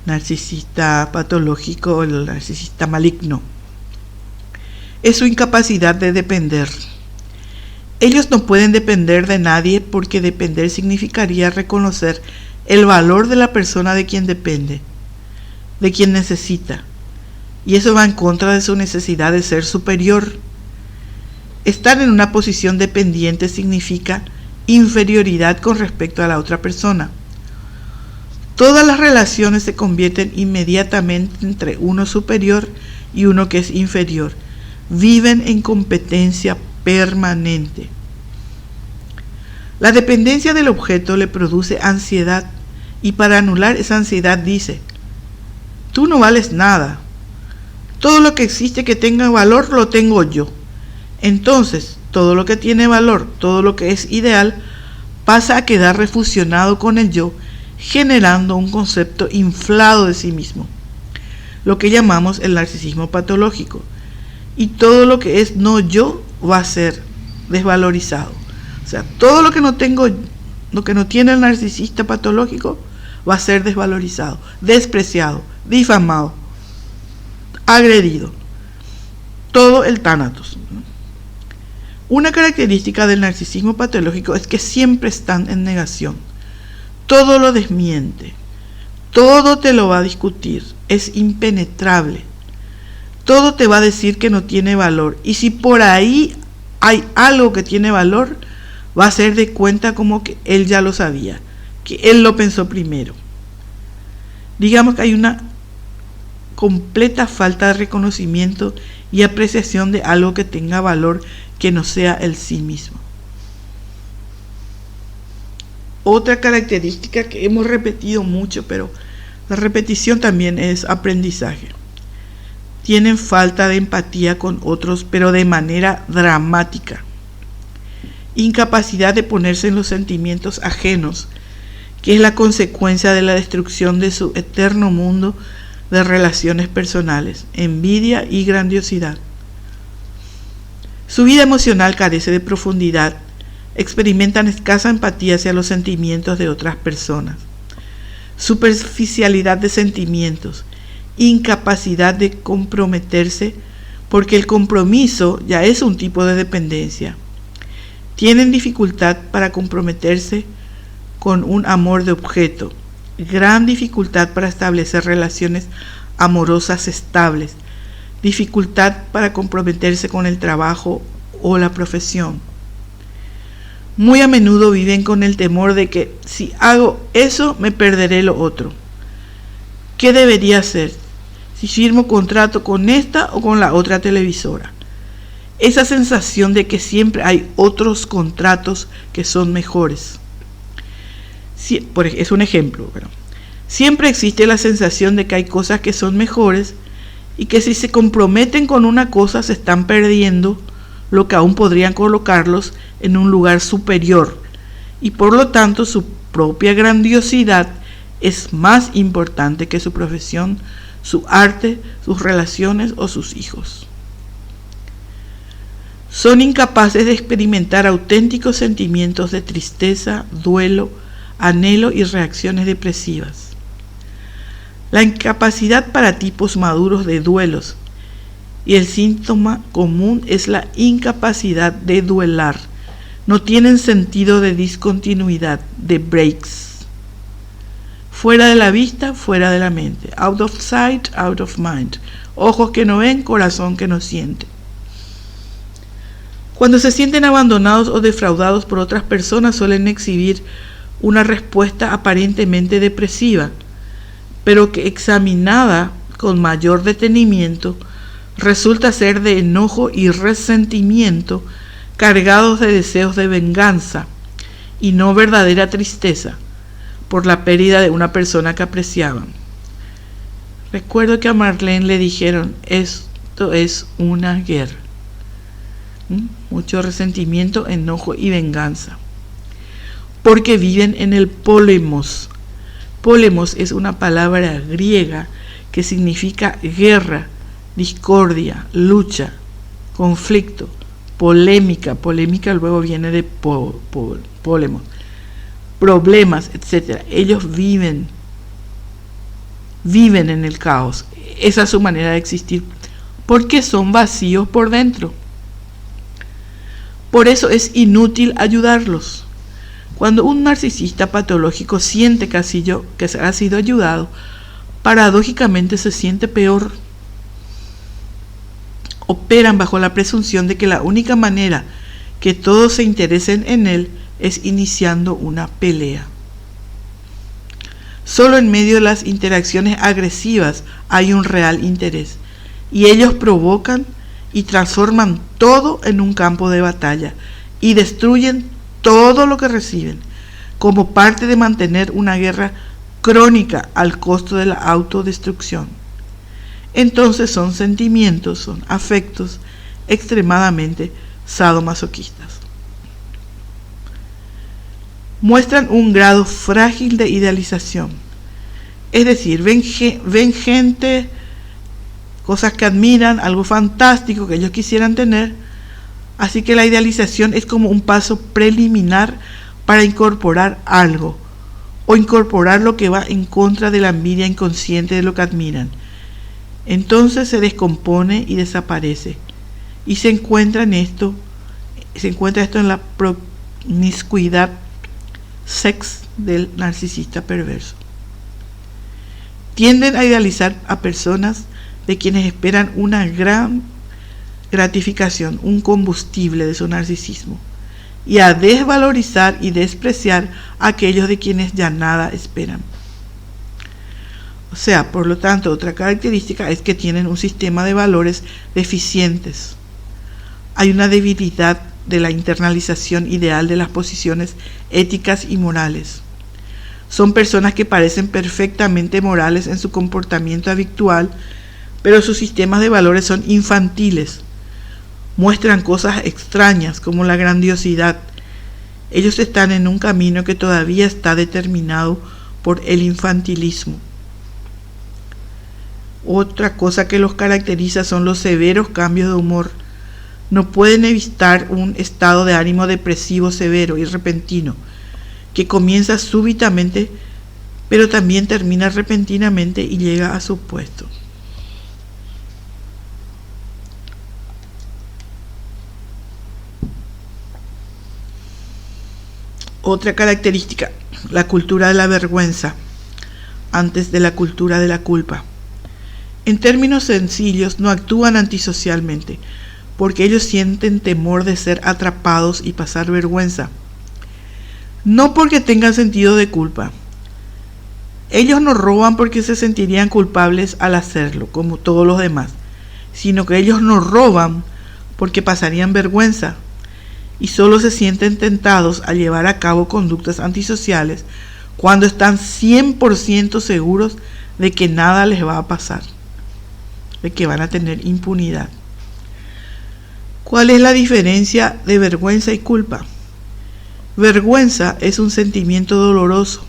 Speaker 1: narcisista patológico o el narcisista maligno es su incapacidad de depender. Ellos no pueden depender de nadie porque depender significaría reconocer el valor de la persona de quien depende, de quien necesita, y eso va en contra de su necesidad de ser superior. Estar en una posición dependiente significa inferioridad con respecto a la otra persona. Todas las relaciones se convierten inmediatamente entre uno superior y uno que es inferior. Viven en competencia permanente. La dependencia del objeto le produce ansiedad y para anular esa ansiedad dice: tú no vales nada. Todo lo que existe que tenga valor lo tengo yo. Entonces, todo lo que tiene valor, todo lo que es ideal, pasa a quedar refusionado con el yo, generando un concepto inflado de sí mismo, lo que llamamos el narcisismo patológico. Y todo lo que es no yo va a ser desvalorizado. O sea, todo lo que no tengo, lo que no tiene el narcisista patológico, va a ser desvalorizado, despreciado, difamado, agredido. Todo el tánatos. Una característica del narcisismo patológico es que siempre están en negación. Todo lo desmiente. Todo te lo va a discutir. Es impenetrable. Todo te va a decir que no tiene valor. Y si por ahí hay algo que tiene valor, va a hacer de cuenta como que él ya lo sabía, que él lo pensó primero. Digamos que hay una completa falta de reconocimiento y apreciación de algo que tenga valor que no sea el sí mismo. Otra característica que hemos repetido mucho, pero la repetición también es aprendizaje. Tienen falta de empatía con otros, pero de manera dramática. Incapacidad de ponerse en los sentimientos ajenos, que es la consecuencia de la destrucción de su eterno mundo de relaciones personales, envidia y grandiosidad. Su vida emocional carece de profundidad, experimentan escasa empatía hacia los sentimientos de otras personas, superficialidad de sentimientos, incapacidad de comprometerse, porque el compromiso ya es un tipo de dependencia. Tienen dificultad para comprometerse con un amor de objeto, gran dificultad para establecer relaciones amorosas estables, dificultad para comprometerse con el trabajo o la profesión. Muy a menudo viven con el temor de que si hago eso me perderé lo otro. ¿Qué debería hacer? Si firmo contrato con esta o con la otra televisora. Esa sensación de que siempre hay otros contratos que son mejores. Es un ejemplo, pero siempre existe la sensación de que hay cosas que son mejores y que si se comprometen con una cosa se están perdiendo lo que aún podrían colocarlos en un lugar superior y por lo tanto su propia grandiosidad es más importante que su profesión, su arte, sus relaciones o sus hijos. Son incapaces de experimentar auténticos sentimientos de tristeza, duelo, anhelo y reacciones depresivas. La incapacidad para tipos maduros de duelos y el síntoma común es la incapacidad de duelar. No tienen sentido de discontinuidad, de breaks. Fuera de la vista, fuera de la mente. Out of sight, out of mind. Ojos que no ven, corazón que no siente. Cuando se sienten abandonados o defraudados por otras personas, suelen exhibir una respuesta aparentemente depresiva, pero que examinada con mayor detenimiento, resulta ser de enojo y resentimiento cargados de deseos de venganza y no verdadera tristeza por la pérdida de una persona que apreciaban. Recuerdo que a Marlene le dijeron, esto es una guerra. Mucho resentimiento, enojo y venganza. porque viven en el polemos. Polemos es una palabra griega que significa guerra, discordia, lucha, conflicto, polémica. Polémica luego viene de polemos, problemas, etc. Ellos viven en el caos. Esa es su manera de existir, porque son vacíos por dentro. Por eso es inútil ayudarlos. Cuando un narcisista patológico siente que ha sido ayudado, paradójicamente se siente peor. Operan bajo la presunción de que la única manera que todos se interesen en él es iniciando una pelea. Solo en medio de las interacciones agresivas hay un real interés, y ellos provocan y transforman todo en un campo de batalla y destruyen todo lo que reciben, como parte de mantener una guerra crónica al costo de la autodestrucción. Entonces son sentimientos, son afectos extremadamente sadomasoquistas. Muestran un grado frágil de idealización, es decir, ven gente, cosas que admiran, algo fantástico que ellos quisieran tener, así que la idealización es como un paso preliminar para incorporar algo, o incorporar lo que va en contra de la envidia inconsciente de lo que admiran. Entonces se descompone y desaparece, y se encuentra esto en la promiscuidad sex del narcisista perverso. Tienden a idealizar a personas de quienes esperan una gran gratificación, un combustible de su narcisismo, y a desvalorizar y despreciar a aquellos de quienes ya nada esperan. O sea, por lo tanto, otra característica es que tienen un sistema de valores deficientes. Hay una debilidad de la internalización ideal de las posiciones éticas y morales. Son personas que parecen perfectamente morales en su comportamiento habitual, pero sus sistemas de valores son infantiles. Muestran cosas extrañas como la grandiosidad. Ellos están en un camino que todavía está determinado por el infantilismo. Otra cosa que los caracteriza son los severos cambios de humor. No pueden evitar un estado de ánimo depresivo severo y repentino, que comienza súbitamente, pero también termina repentinamente y llega a su puesto. Otra característica, la cultura de la vergüenza, antes de la cultura de la culpa. En términos sencillos, no actúan antisocialmente, porque ellos sienten temor de ser atrapados y pasar vergüenza. No porque tengan sentido de culpa. Ellos no roban porque se sentirían culpables al hacerlo, como todos los demás, sino que ellos no roban porque pasarían vergüenza, y solo se sienten tentados a llevar a cabo conductas antisociales cuando están 100% seguros de que nada les va a pasar, de que van a tener impunidad. ¿Cuál es la diferencia de vergüenza y culpa? Vergüenza es un sentimiento doloroso.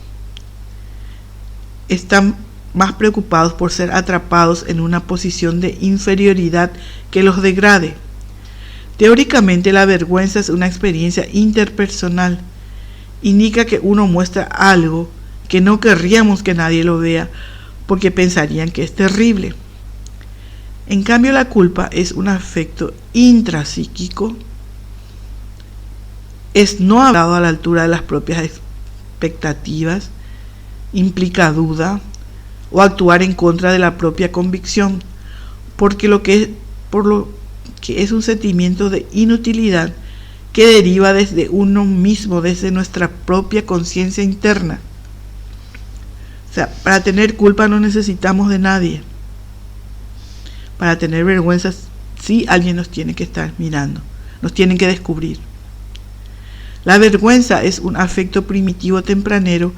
Speaker 1: Están más preocupados por ser atrapados en una posición de inferioridad que los degrade. Teóricamente, la vergüenza es una experiencia interpersonal. Indica que uno muestra algo que no querríamos que nadie lo vea porque pensarían que es terrible. En cambio, la culpa es un afecto intrapsíquico, es no hablado a la altura de las propias expectativas, implica duda o actuar en contra de la propia convicción, por lo que es un sentimiento de inutilidad que deriva desde uno mismo, desde nuestra propia conciencia interna. O sea, para tener culpa no necesitamos de nadie. Para tener vergüenza, sí, alguien nos tiene que estar mirando, nos tienen que descubrir. La vergüenza es un afecto primitivo tempranero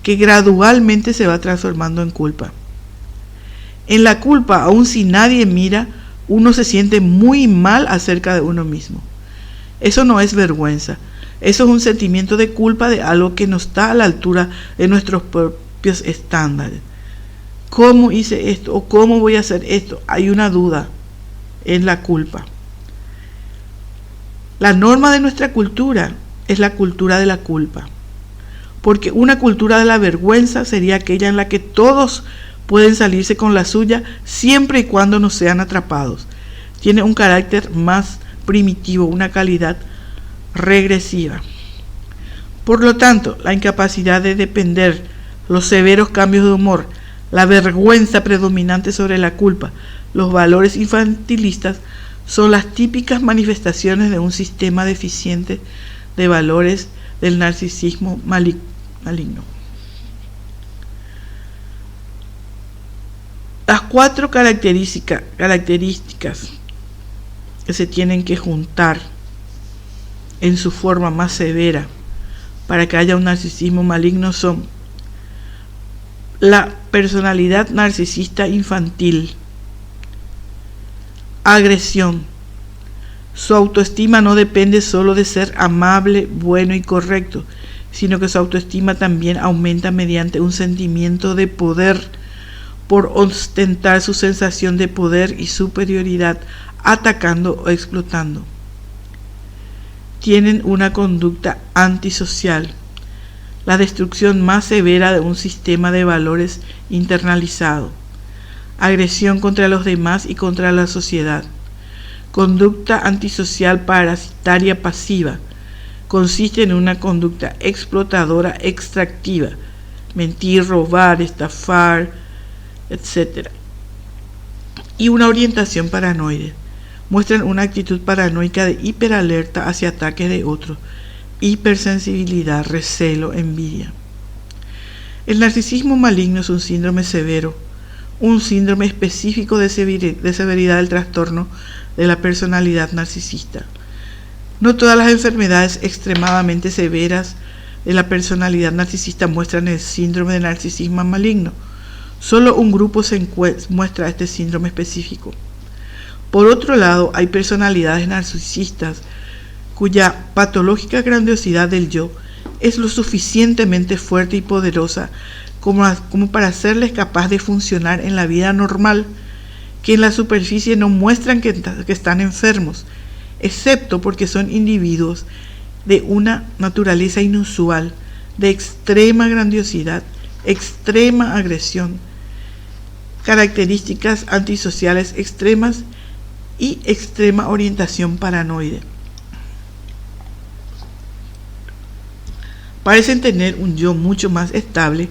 Speaker 1: que gradualmente se va transformando en culpa. En la culpa, aun si nadie mira, uno se siente muy mal acerca de uno mismo. Eso no es vergüenza, Eso es un sentimiento de culpa de algo que no está a la altura de nuestros propios estándares. ¿Cómo hice esto? ¿O cómo voy a hacer esto? Hay una duda en la culpa. La norma de nuestra cultura es la cultura de la culpa. Porque una cultura de la vergüenza sería aquella en la que todos pueden salirse con la suya siempre y cuando no sean atrapados. Tiene un carácter más primitivo, una calidad regresiva. Por lo tanto, la incapacidad de depender, los severos cambios de humor, la vergüenza predominante sobre la culpa, los valores infantilistas son las típicas manifestaciones de un sistema deficiente de valores del narcisismo maligno. Las 4 características que se tienen que juntar en su forma más severa para que haya un narcisismo maligno son la personalidad narcisista infantil, agresión. Su autoestima no depende solo de ser amable, bueno y correcto, sino que su autoestima también aumenta mediante un sentimiento de poder, por ostentar su sensación de poder y superioridad, atacando o explotando. Tienen una conducta antisocial, la destrucción más severa de un sistema de valores internalizado, agresión contra los demás y contra la sociedad. Conducta antisocial parasitaria pasiva consiste en una conducta explotadora extractiva, mentir, robar, estafar, etc. Y una orientación paranoide. Muestran una actitud paranoica de hiperalerta hacia ataques de otros, hipersensibilidad, recelo, envidia. El narcisismo maligno es un síndrome severo, un síndrome específico de severidad del trastorno de la personalidad narcisista. No todas las enfermedades extremadamente severas de la personalidad narcisista muestran el síndrome de narcisismo maligno. Solo un grupo muestra este síndrome específico. Por otro lado, hay personalidades narcisistas cuya patológica grandiosidad del yo es lo suficientemente fuerte y poderosa como para hacerles capaz de funcionar en la vida normal, que en la superficie no muestran que están enfermos, excepto porque son individuos de una naturaleza inusual, de extrema grandiosidad, extrema agresión, características antisociales extremas y extrema orientación paranoide. Parecen tener un yo mucho más estable,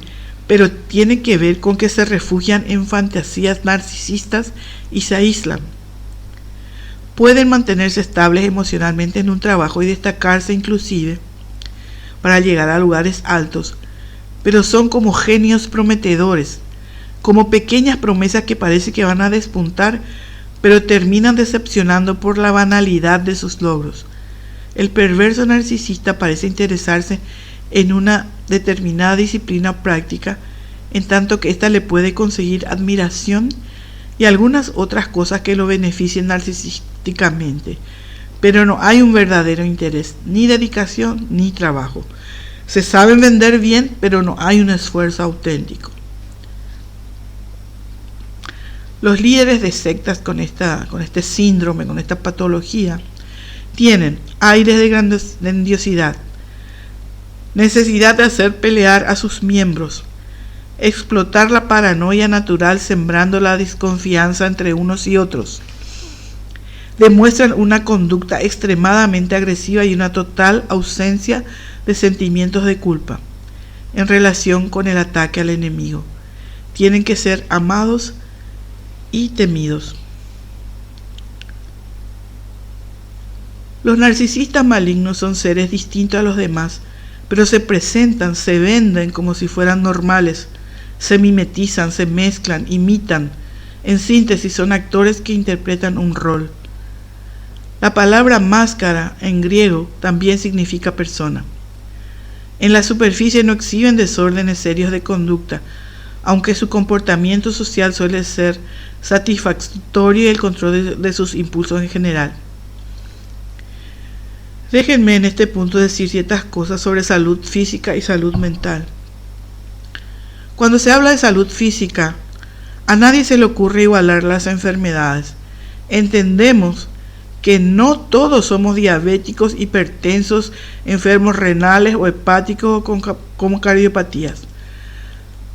Speaker 1: pero tiene que ver con que se refugian en fantasías narcisistas y se aíslan. Pueden mantenerse estables emocionalmente en un trabajo y destacarse inclusive para llegar a lugares altos, pero son como genios prometedores, como pequeñas promesas que parece que van a despuntar, pero terminan decepcionando por la banalidad de sus logros. El perverso narcisista parece interesarse en una determinada disciplina práctica, en tanto que ésta le puede conseguir admiración y algunas otras cosas que lo beneficien narcisísticamente, pero no hay un verdadero interés, ni dedicación, ni trabajo. Se saben vender bien, pero no hay un esfuerzo auténtico. Los líderes de sectas con este síndrome, con esta patología, tienen aires de grandiosidad, necesidad de hacer pelear a sus miembros, explotar la paranoia natural sembrando la desconfianza entre unos y otros. Demuestran una conducta extremadamente agresiva y una total ausencia de sentimientos de culpa en relación con el ataque al enemigo. Tienen que ser amados y temidos. Los narcisistas malignos son seres distintos a los demás, pero se presentan, se venden como si fueran normales, se mimetizan, se mezclan, imitan. En síntesis, son actores que interpretan un rol. La palabra máscara en griego también significa persona. En la superficie no exhiben desórdenes serios de conducta, aunque su comportamiento social suele ser satisfactorio y el control de sus impulsos en general. Déjenme en este punto decir ciertas cosas sobre salud física y salud mental. Cuando se habla de salud física, a nadie se le ocurre igualar las enfermedades. Entendemos que no todos somos diabéticos, hipertensos, enfermos renales o hepáticos con cardiopatías.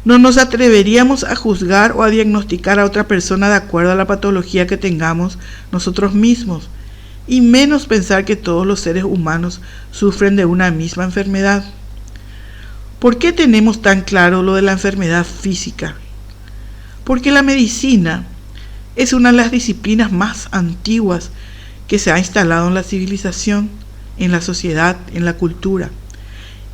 Speaker 1: No nos atreveríamos a juzgar o a diagnosticar a otra persona de acuerdo a la patología que tengamos nosotros mismos, y menos pensar que todos los seres humanos sufren de una misma enfermedad. ¿Por qué tenemos tan claro lo de la enfermedad física? Porque la medicina es una de las disciplinas más antiguas que se ha instalado en la civilización, en la sociedad, en la cultura.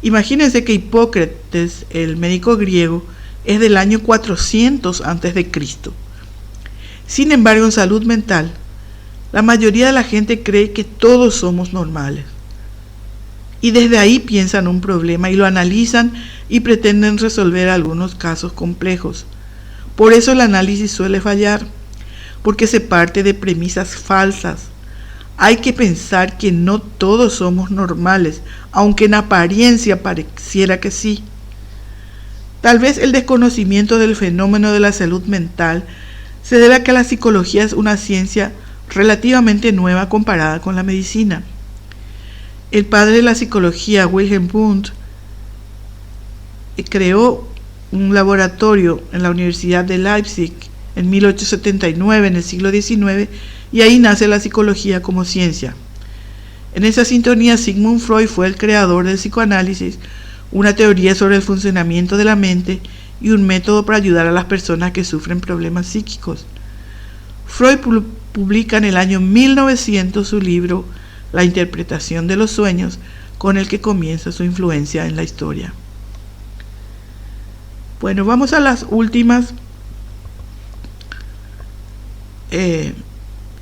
Speaker 1: Imagínense que Hipócrates, el médico griego, es del año 400 a.C. Sin embargo, en salud mental, la mayoría de la gente cree que todos somos normales. Y desde ahí piensan un problema y lo analizan y pretenden resolver algunos casos complejos. Por eso el análisis suele fallar, porque se parte de premisas falsas. Hay que pensar que no todos somos normales, aunque en apariencia pareciera que sí. Tal vez el desconocimiento del fenómeno de la salud mental se debe a que la psicología es una ciencia relativamente nueva comparada con la medicina. El padre de la psicología, Wilhelm Wundt, creó un laboratorio en la Universidad de Leipzig en 1879, en el siglo XIX, y ahí nace la psicología como ciencia. En esa sintonía, Sigmund Freud fue el creador del psicoanálisis, una teoría sobre el funcionamiento de la mente y un método para ayudar a las personas que sufren problemas psíquicos. Freud publica en el año 1900 su libro La interpretación de los sueños, con el que comienza su influencia en la historia. Bueno, vamos a las últimas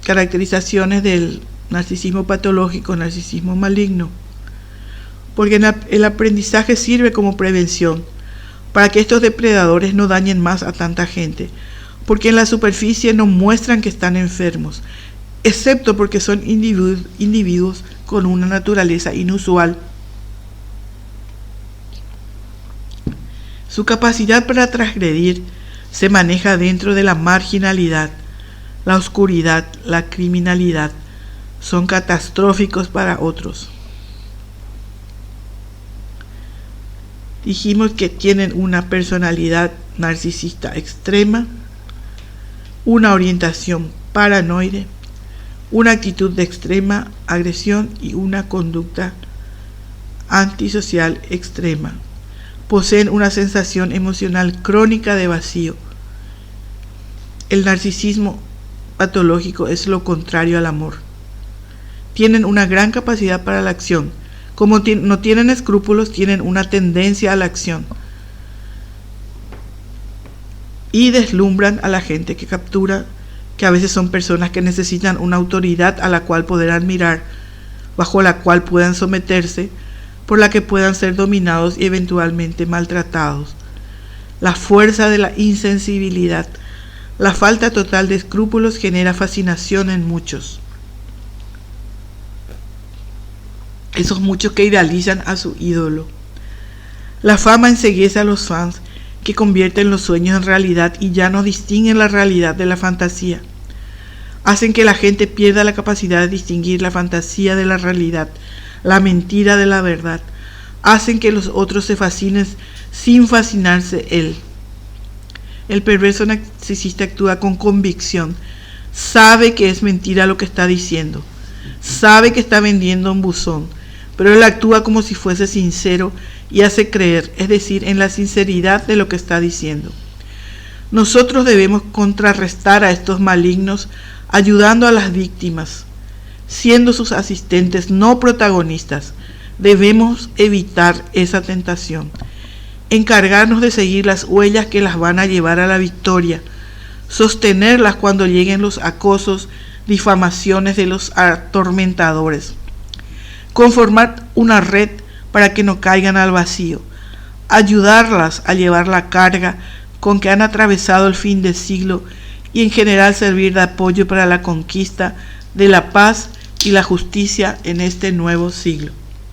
Speaker 1: caracterizaciones del narcisismo patológico, narcisismo maligno, porque el aprendizaje sirve como prevención para que estos depredadores no dañen más a tanta gente, porque en la superficie no muestran que están enfermos, excepto porque son individuos con una naturaleza inusual. Su capacidad para transgredir se maneja dentro de la marginalidad, la oscuridad, la criminalidad. Son catastróficos para otros. Dijimos que tienen una personalidad narcisista extrema, una orientación paranoide, una actitud de extrema agresión y una conducta antisocial extrema. Poseen una sensación emocional crónica de vacío. El narcisismo patológico es lo contrario al amor. Tienen una gran capacidad para la acción. Como no tienen escrúpulos, tienen una tendencia a la acción y deslumbran a la gente que captura, que a veces son personas que necesitan una autoridad a la cual poder admirar, bajo la cual puedan someterse, por la que puedan ser dominados y eventualmente maltratados. La fuerza de la insensibilidad, la falta total de escrúpulos genera fascinación en muchos. Esos muchos que idealizan a su ídolo. La fama enceguece a los fans, que convierten los sueños en realidad y ya no distinguen la realidad de la fantasía. Hacen que la gente pierda la capacidad de distinguir la fantasía de la realidad, la mentira de la verdad. Hacen que los otros se fascinen sin fascinarse él. El perverso narcisista actúa con convicción. Sabe que es mentira lo que está diciendo. Sabe que está vendiendo un buzón, pero él actúa como si fuese sincero y hace creer, es decir, en la sinceridad de lo que está diciendo. Nosotros debemos contrarrestar a estos malignos ayudando a las víctimas, siendo sus asistentes, no protagonistas. Debemos evitar esa tentación, encargarnos de seguir las huellas que las van a llevar a la victoria, sostenerlas cuando lleguen los acosos, difamaciones de los atormentadores, conformar una red para que no caigan al vacío, ayudarlas a llevar la carga con que han atravesado el fin del siglo y en general servir de apoyo para la conquista de la paz y la justicia en este nuevo siglo.